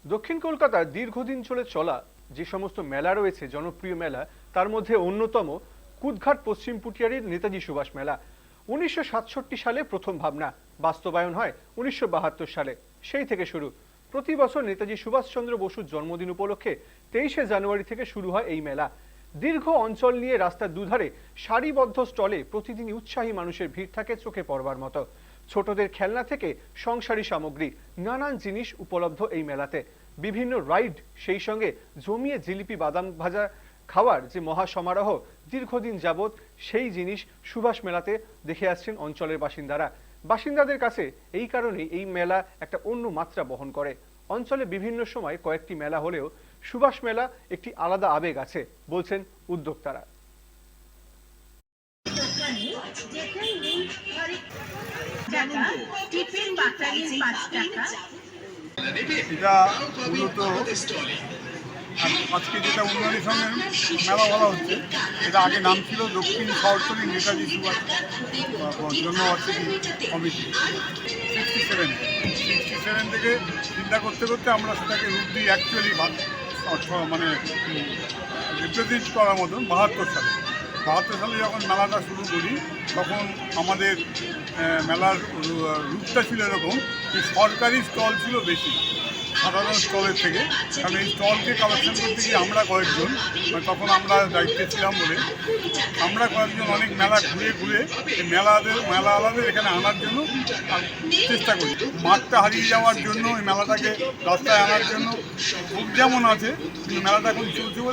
দক্ষিণ কলকাতার দীর্ঘদিন চলে চলা যে সমস্ত মেলা রয়েছে, জনপ্রিয় মেলা, তার মধ্যে অন্যতম কুদঘাট পশ্চিম পুটিয়ারির নেতাজি সুভাষ মেলা। 1967 সালে প্রথম ভাবনা, বাস্তবায়ন হয় 1972 সালে। সেই থেকে শুরু। প্রতি বছর নেতাজি সুভাষচন্দ্র বসুর জন্মদিন উপলক্ষে 23শে জানুয়ারি থেকে শুরু হয় এই মেলা। দীর্ঘ অঞ্চল নিয়ে রাস্তার দুধারে সারিবদ্ধ স্টলে প্রতিদিনই উৎসাহী মানুষের ভিড় থাকে চোখে পড়বার মতো। ছোটদের খেলনা থেকে সংসারী সামগ্রী, নানান জিনিস উপলব্ধ এই মেলাতে। বিভিন্ন রাইড, সেই সঙ্গে জমিয়ে জিলিপি বাদাম ভাজা খাওয়ার যে মহা সমারোহ দীর্ঘদিন যাবৎ, সেই জিনিস সুভাষ মেলাতে দেখে আসছেন অঞ্চলের বাসিন্দাদের কাছে। এই কারণেই এই মেলা একটা অন্য মাত্রা বহন করে। অঞ্চলে বিভিন্ন সময় কয়েকটি মেলা হলেও সুভাষ মেলা একটি আলাদা আবেগ আছে বলছেন উদ্যোক্তারা। এটা মূলত আজকে যেটা উন্নয়নের সঙ্গে মেলা বলা হচ্ছে, এটা আগে নাম ছিল দক্ষিণ শহরতলি নেতাজি সুভাষ জন্মবার্ষিকী কমিটি। 67 থেকে চিন্তা করতে করতে আমরা সেটাকে রূপ দিই অ্যাকচুয়ালি মানে রিপ্রেজেন্ট করার মতন 72 সালে যখন মেলাটা শুরু করি, তখন আমাদের মেলার রূপটা ছিল এরকম যে সরকারি স্টল ছিল বেশি সাধারণ স্টলের থেকে। কারণ এই স্টলকে কালেকশন করতে গিয়ে আমরা কয়েকজন, তখন আমরা দায়িত্বে ছিলাম বলে আমরা কয়েকজন অনেক মেলা ঘুরে এই মেলা আলাদের এখানে আনার জন্য চেষ্টা করি। মাঠটা হারিয়ে যাওয়ার জন্য এই মেলাটাকে রাস্তায় আনার জন্য খুব যেমন আছে, কিন্তু মেলাটা এখন চলছে বলে